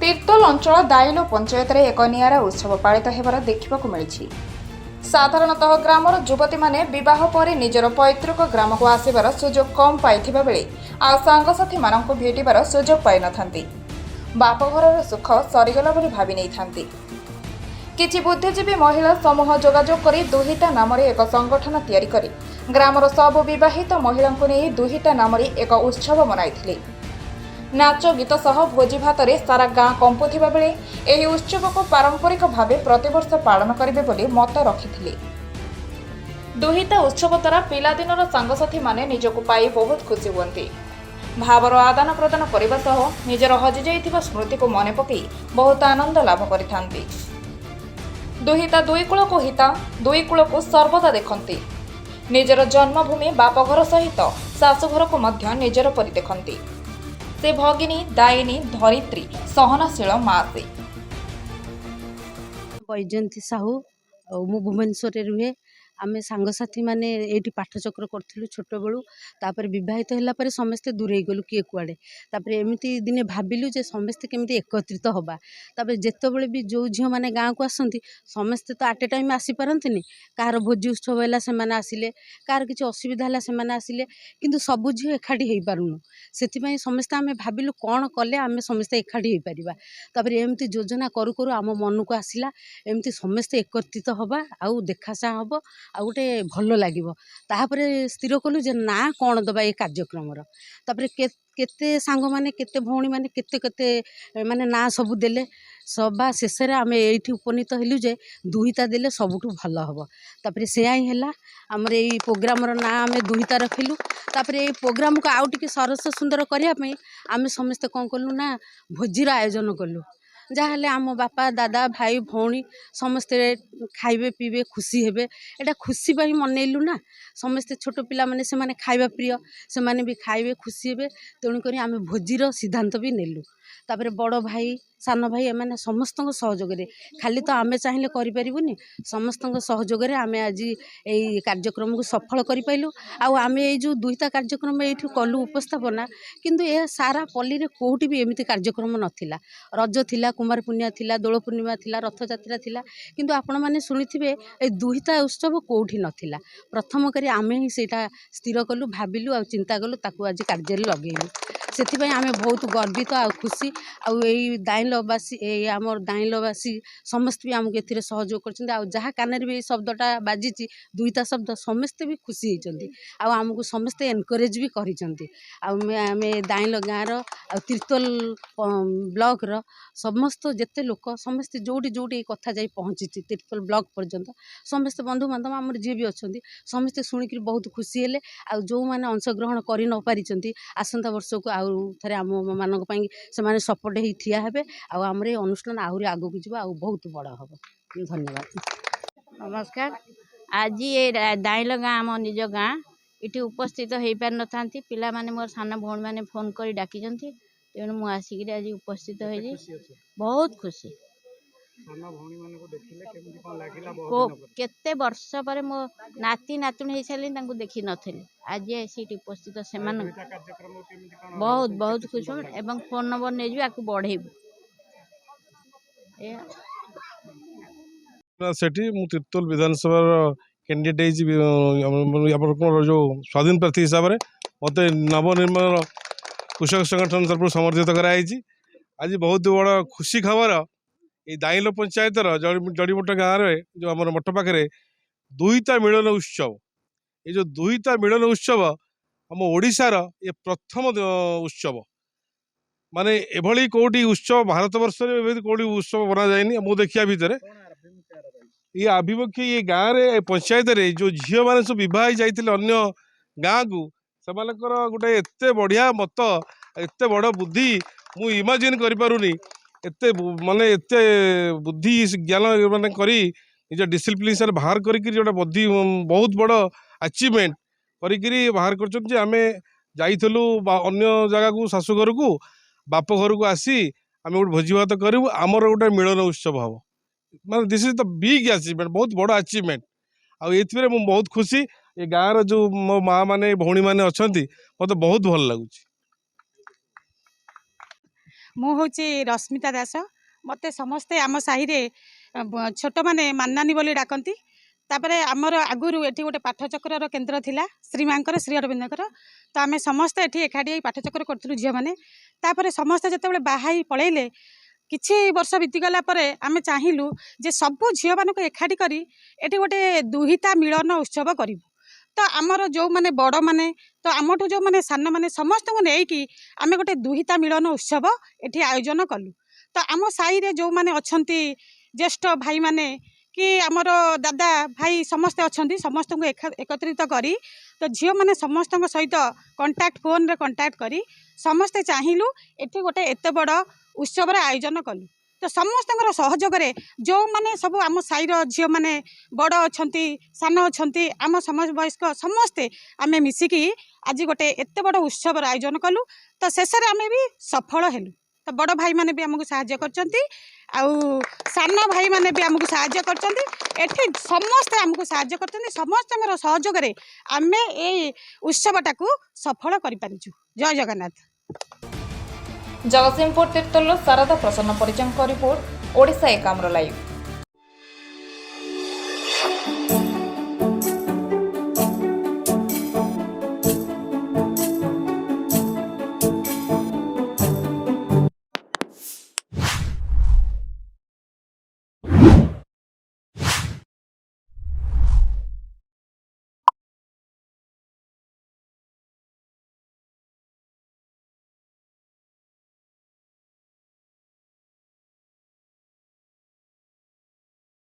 तीर्तोल अंचल दाइलो पंचायत रे एक नियारा उत्सव पालित हेबार देखिबाकु मिलिछि। साधारणतः ग्रामर युवती माने विवाह पर निजर पैतृक ग्राम को आसिबार सुजोग कम पाइथिबा बेले आ सांगसाथी माननको भेटिबार सुजोग पाइ नथांती। बापघरर सुख सरीगला बोली भाबी नै थांती। किछि बुद्धिजीवी महिला समूह जोगाजोग करी दुहिता नामरे एक संगठन तयारी करी ग्रामर सब विवाहित महिलांको नै दुहिता नामरे एक उत्सव मनाइथिले। नाच गीत सह भोजी भात रे सारा गाँ कंपुथिबा बेले एही उत्सव को पारंपरिक भावे प्रतिवर्ष पालन करिबे बोली मत रखिथिले। दुहिता उत्सव द्वारा पिलादिनर सांगसाथी माने निजको पाई बहुत खुशी हुअन्ति। भावर आदान प्रदान करबा सह निजर हजि जाइथिबा स्मृति को मने पकई बहुत आनंद लाभ करिथांती। दुहिता दुई कूल को हिता दुई कूल को सर्वदा देखंती। निजर जन्मभूमि बापघर सहित शाशुघर को मध्य निजर परि देखंती। से भगिनी दायिनी धरित्री सहनशील माँ से बैजयंती साहू मु भुवनेश्वर रुहे आम सांगसाथी मैंने ये पाठचक्र करूँ छोट बेलू तापर बहित होगापर समस्ते दूरे गलु किए कुआड़े तापर एमती दिने भाविलु जे समस्ते केमती एकत्रित हवा तापर जितेबले भी जो झील मैंने गाँव को आसती समस्ते तो आट ए टाइम आसीपारती कहार भोजी उत्सव है से आसिले कहार किसी असुविधा है से आसिले किंतु सबु झील एकाठी हो पारुनु से समस्ते आम भाविलु कौन कले आम समस्ते एकाठी हो पारिबा तापर एमती योजना करू करू आम मन को आसला एमती समस्ते एकत्रित हवा आउ देखा चाह हम आ गोटे भल लगे तापर स्थिर कलु जे ना कौन दबा ये कार्यक्रम तापर केते सांग माने केते भौणी माने केते केते माने ना सबू देले सभा शेष आम ये उपनीत हेलु जे दुहिता देले सबुठू भल हम तापर से ही आमर ये प्रोग्राम ना आम दुहिता रखिलु तापर ये प्रोग्राम को आउ टिके सरस सुंदर करने आम समस्ते कौन कलु ना भोजीर आयोजन कलु जहाँ आम बापा दादा भाई भौणी समस्ते खाइबे पीबे खुशी हेबे एटा खुशी पाई मनइलु ना समस्ते छोट पिला माने से माने खाइबा प्रिय से माने भी खाइबे खुशी हेबे तेणुक आम भोजीर सिद्धांत भी नेलु तापर बड़ भाई सान भाई एमाने समस्त सहयोग खाली तो आमे चाहिए करें समस्त सहयोग आम आज यही कार्यक्रम को सफल करूँ आम ये जो दुहिता कार्यक्रम ये कलु उपस्थापना किंतु यह सारा पल्ली रे कोठी भी एमती कार्यक्रम नथिला रज थिला कुमार पूर्णिमा थिला दोल पूर्णिमा थिला रथ यात्रा थिला किंतु आपण माने सुनिथिबे ए दुहिता उत्सव कोठी नथिला प्रथम करी आमे ही सेटा स्थिर कलु भाबिलु आ चिंता कलु ताकू आज कार्य लगेलु से आम बहुत गर्वित आ खुशी आई दाइलवासी आमर दाइलवासी समस्त भी आमको ए सहयोग कर कान भी शब्दटा बाजी दुईटा शब्द समस्ते भी खुशी होती आमको समस्ते एनकरेज भी करें दाइल गाँव तीर्तोल ब्लॉक रो समस्त जिते लोक समस्ते जोटी जोटी कथा जा पहुँची तीर्तोल ब्लॉक पर्यंत समस्ते बंधु बांधव आम जी भी अच्छा समस्ते शुणिक बहुत खुशी हेले जो मैंने अंशग्रहण कर न पारी आसंता वर्ष को आउ थे आम मान से सपोर्ट ही ठिया हेबे आमर ये अनुष्ठान आहरी आगू को आ बहुत बड़ हम धन्यवाद। नमस्कार। आज ये दाइल गाँ आम निज गाँ इटी उपस्थित हो पार न था पिला माने मोर सान भौणी मैंने फोन कर डाकी तेणु मुझे आसिक आज उपस्थित हो बहुत खुशी केते वर्ष पर मो नाती नातुणी हो सारे देखी नी आज आसी उपस्थित से बहुत बहुत खुश एवं फोन नंबर नहीं आपको बढ़ेबू तीर्तोल विधानसभा कैंडिडेट जो स्वाधीन प्रार्थी हिसाब से मत नवनिर्माण कृषक संगठन तरफ समर्थित कराई। आज बहुत बड़ा खुशी खबर ये दाइल पंचायत जड़ीमुटा गाँव में जो आम मठ पाखे दुईटा मिलन उत्सव ये जो दुईटा मिलन उत्सव आम ओडिशार ये प्रथम उत्सव माने एभली कोटी उत्सव भारत वर्ष कोटी उत्सव बना जाए मु देखिया भितर ये आभिमुख्य ये गाँव में पंचायत रे जो झील मैंने सब बहुत जाते अन्य गाँ को से गोटे एत बढ़िया मत एत बड़ बुद्धि मु इमाजिन करूनी एत माने एत बुद्धि ज्ञान माने करी निज डिसिप्लिन से बाहर करी जोटा बुद्धि बहुत बड़ अचिवमेंट करी बाहर कर आम जाइलु अन्य जगह को शाशुघर को बाप घर को आसी आम गोटे भोजी भात करूँ आमर गोटे मिलन उत्सव हम माने this is the big achievement बहुत बड़ अचिवमेंट आउ बहुत खुशी ये गाँव जो मो माँ माने भौणी माने अच्छा मत बहुत भल लगुच। मु हूँ रश्मिता दास मते समस्ते आम साहि रे छोट माने मान्नानी बोली डाकती तापर आमर आगुरी एठी गोटे पाठचक्र केन्द्र थिला श्रीमांकर श्री अरविंदकर तो आम समस्ते एठी एकाठी पाठचक्र करूँ झील मैंने तापर समस्ते जिते बाहाई पलैले किछि वर्ष बीतीगला आम चाहिलु जे सबू झील मानक एकाठी करी एठी गोटे दुहिता मिलन उत्सव करूँ तो आमर जो माने बड़ माने तो आमठू जो माने सान माने समस्त को लेकिन आम गोटे दुहिता मिलन उत्सव एठी आयोजन कलु तो आम साई रे जो माने अछंती ज्येष्ठ भाई माने कि आमर दादा भाई समस्ते अच्छी समस्त को एकत्रित करी तो झील मैंने समस्त सहित कंटाक्ट फोन रे कंटाक्ट करी समस्ते चाहिलु एठी गोटे एत बड़ उत्सव आयोजन कलु तो समस्त सहयोग जो मैंने सब आम साईर झील मैंने बड़ अच्छा सान अच्छा आम समाज वयस्क समस्ते आम मिसिकी आज गोटे एत बड़ उत्सव आयोजन कलु तो शेष में आम भी सफल हेलु तो बड़ भाई माने भी आमको साहाय्य करचंती आउ सान भाई माने भी आमको साहाय्य करचंती एठी समस्ते आमको साहाय्य करचंती समस्त सहयोग रे आमे ए उत्सवटाକୁ सफल करि पारिछु। जय जगन्नाथ। जगतसिंहपुर तीर्तोल शारदा प्रसन्न परिजन रिपोर्ट ओडिशा एकाम्र लाइव।